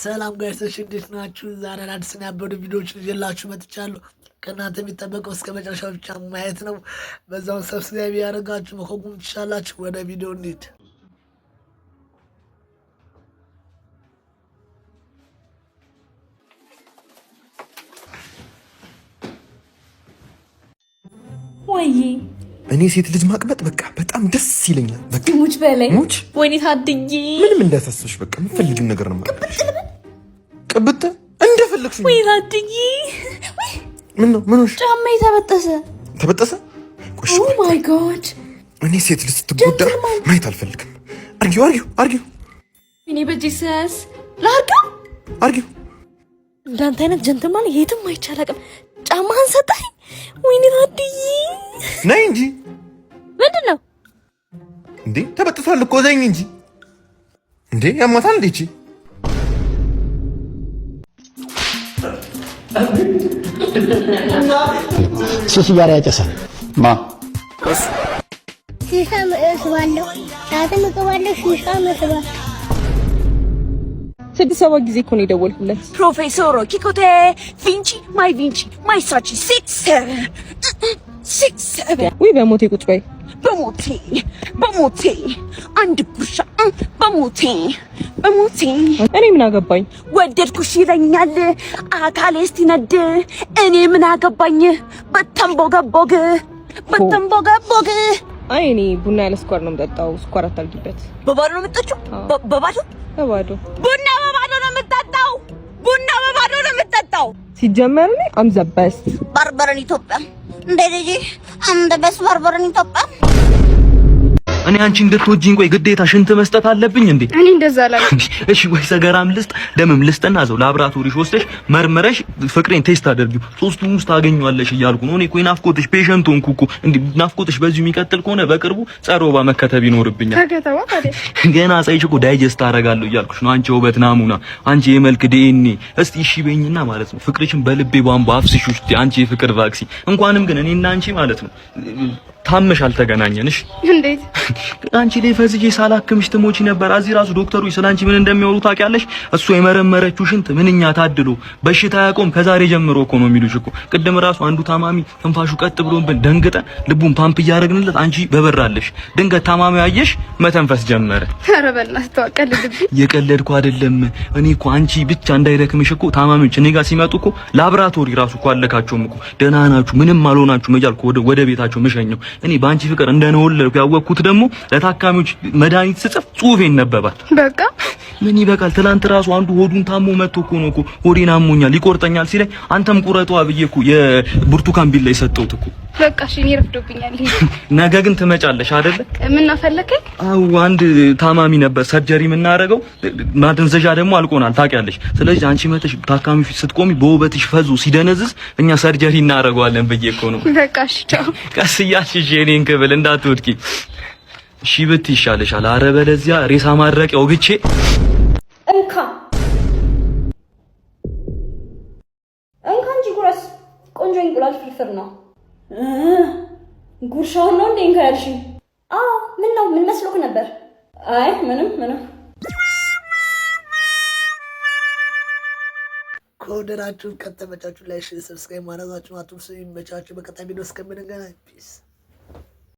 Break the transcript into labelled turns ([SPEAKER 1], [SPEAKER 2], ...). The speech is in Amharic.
[SPEAKER 1] ሰላም ጋይሶች እንዴት ናችሁ? ዛሬ አዲስ ያበዱ ቪዲዮዎችን ይዤላችሁ መጥቻለሁ። ከእናንተ የሚጠበቀው እስከ መጨረሻው ብቻ ማየት ነው። በዛውን ሰብስክራይብ ያደርጋችሁ መኮጉም ትችላላችሁ። ወደ ቪዲዮ እንሂድ።
[SPEAKER 2] ወይ
[SPEAKER 3] እኔ ሴት ልጅ ማቅበጥ በቃ በጣም ደስ ይለኛል። በቃ
[SPEAKER 2] ሙች በላይ
[SPEAKER 3] ሙች
[SPEAKER 2] ወይኔ ታድዬ
[SPEAKER 3] ምንም እንዳታስብሽ በቃ የምትፈልጊው ነገር ነው ማለት ቅብጥ እንደፈለግሽ
[SPEAKER 2] ወይ ታድዬ
[SPEAKER 3] ምን ነው ምን ሆነሽ?
[SPEAKER 2] ጫማዬ ተበጠሰ።
[SPEAKER 3] ቆሽ
[SPEAKER 2] ኦ ማይ ጋድ
[SPEAKER 3] እኔ ሴት ልጅ ስትጎዳ ማየት አልፈልግም። አርጊው
[SPEAKER 2] እኔ በጂሰስ አርጊው እንዳንተ አይነት ጀንትልማን የትም አይቻላቅም። ጫማህን ሰጠኝ። ወይኔ ታድዬ
[SPEAKER 3] ነይ እንጂ
[SPEAKER 2] ምንድን ነው
[SPEAKER 3] እንዴ? ተበጥሷል እኮ ዘኝ እንጂ እንዴ ያማታል እንዴ? እቺ
[SPEAKER 4] ሱስ ጋር ያጨሳል ማ
[SPEAKER 5] ሺሻ መስባለሁ ጫት መስባለሁ ሺሻ መስባለሁ
[SPEAKER 6] 6-7 ጊዜ እኮ ነው የደወልኩለት።
[SPEAKER 2] ፕሮፌሰር ኪኮቴ ቪንቺ ማይ ሳቺ 6-7
[SPEAKER 6] ወይ በሞቴ ቁጭ በይ።
[SPEAKER 2] በሞቴ አንድ ጉርሻ በሞቴ
[SPEAKER 6] እኔ ምን አገባኝ?
[SPEAKER 2] ወደድኩሽ ይለኛል አካሌ እስቲነድ እኔ ምን አገባኝ? በተንቦገቦግ
[SPEAKER 6] አይ እኔ ቡና ያለ ስኳር ነው የምጠጣው። ስኳር አታርጊበት።
[SPEAKER 2] በባዶ ነው የምጠጪው? በባዶ ቡና በባዶ ነው የምጠጣው።
[SPEAKER 6] ሲጀመር እኔ አም ዘ ቤስት
[SPEAKER 5] ባርበረን ኢትዮጵያ እንደ ልጅ አንደ በስ ባርበረን ኢትዮጵያ
[SPEAKER 7] እኔ አንቺ እንድትወጂኝ ቆይ ግዴታ ሽንት መስጠት አለብኝ እንዴ?
[SPEAKER 6] እኔ እንደዛ አላልኩም።
[SPEAKER 7] እሺ ወይ ሰገራም ልስጥ ደምም ልስጥና ዘው ላብራቶሪሽ ወስደሽ መርመረሽ ፍቅሬን ቴስት አድርጊው። ሶስቱም ውስጥ ታገኙዋለሽ እያልኩ ነው። እኔ ቆይ ናፍቆትሽ ፔሸንት ሆንኩ እኮ እንዴ። ናፍቆትሽ በዚሁ የሚቀጥል ከሆነ በቅርቡ ጸረ ወባ መከተብ ይኖርብኛል።
[SPEAKER 6] ተከተባ ታዲያ
[SPEAKER 7] ገና ሳይሽ እኮ ዳይጀስት አደርጋለሁ እያልኩሽ ነው። አንቺ ውበት ናሙና፣ አንቺ የመልክ ዲኤንኤ። እስቲ እሺ በይኝና ማለት ነው ፍቅርሽን በልቤ ቧንቧ አፍስሽ ውስጥ አንቺ የፍቅር ቫክሲ። እንኳንም ግን እኔና አንቺ ማለት ነው ታመሽ አልተገናኘንሽ።
[SPEAKER 6] እንዴት
[SPEAKER 7] አንቺ ላይ ፈዝጄ ሳላክምሽ ትሞቺ ነበር። እዚህ ራሱ ዶክተሩ ስላንቺ ምን እንደሚያወሩ ታውቂያለሽ? እሱ የመረመረችው ሽንት ምንኛ ታድሎ በሽታ ያቆም ከዛሬ ጀምሮ እኮ ነው የሚሉሽ እኮ። ቅድም ራሱ አንዱ ታማሚ ትንፋሹ ቀጥ ብሎብን ደንግጠን ልቡን ፓምፕ እያደረግንለት አንቺ በበራለሽ። ድንገት ታማሚው አየሽ መተንፈስ ጀመረ።
[SPEAKER 6] ኧረ በእናትህ ተዋቀልልኝ።
[SPEAKER 7] የቀለድኩ አይደለም እኔ እኮ አንቺ ብቻ እንዳይደክምሽ እኮ ታማሚዎች እኔ ጋር ሲመጡ እኮ ላብራቶሪ ራሱ እኮ አለካቸውም እኮ ደህና ናችሁ ምንም አልሆናችሁ መጃልኩ ወደ ቤታቸው መሸኘው። እኔ ባንቺ ፍቅር እንደነወለድኩ ያወቅኩት ደግሞ ለታካሚዎች መድኃኒት ስጽፍ ጽሁፌ ይነበባል።
[SPEAKER 6] በቃ
[SPEAKER 7] ምን ይበቃል። ትላንት ራሱ አንዱ ሆዱን ታሞ መጥቶ እኮ ነው እኮ ሆዴን አሞኛል ይቆርጠኛል ሲለኝ አንተም ቁረጧ ብዬ እኮ የብርቱካን ቢላ የሰጠሁት እኮ።
[SPEAKER 6] በቃ እሺ እኔ ረፍዶብኛል።
[SPEAKER 7] ነገ ግን ትመጫለሽ አይደለ?
[SPEAKER 6] ምን አፈለከኝ?
[SPEAKER 7] አው አንድ ታማሚ ነበር ሰርጀሪ የምናደርገው ማደንዘዣ ደግሞ አልቆናል ታውቂያለሽ። ስለዚህ አንቺ መተሽ ታካሚ ፊት ስትቆሚ በውበትሽ ፈዙ ሲደነዝዝ እኛ ሰርጀሪ እናደርገዋለን ብዬ እኮ ነው።
[SPEAKER 6] በቃ እሺ ቻው።
[SPEAKER 7] ቀስ እያልሽ የኔን ክብል እንዳትወድቂ እሺ ብትይ ይሻልሻል። ኧረ በለዚያ ሬሳ ማድረቂያ ወግቼ
[SPEAKER 2] እንካ እንጂ ጉረስ ቆንጆ እንቁላል ፍርፍር ነው። ጉርሻውን ነው እንዴ እንካ ያልሽኝ? አዎ ምን ነው ምን መስሎክ ነበር? አይ ምንም
[SPEAKER 1] ከወደዳችሁ ከተመቻችሁ ላይክ ሰብስክራይብ ማድረጋችሁን አትርሱ። ይመቻችሁ። በቀጣይ ቪዲዮ እስከምንገናኝ ፒስ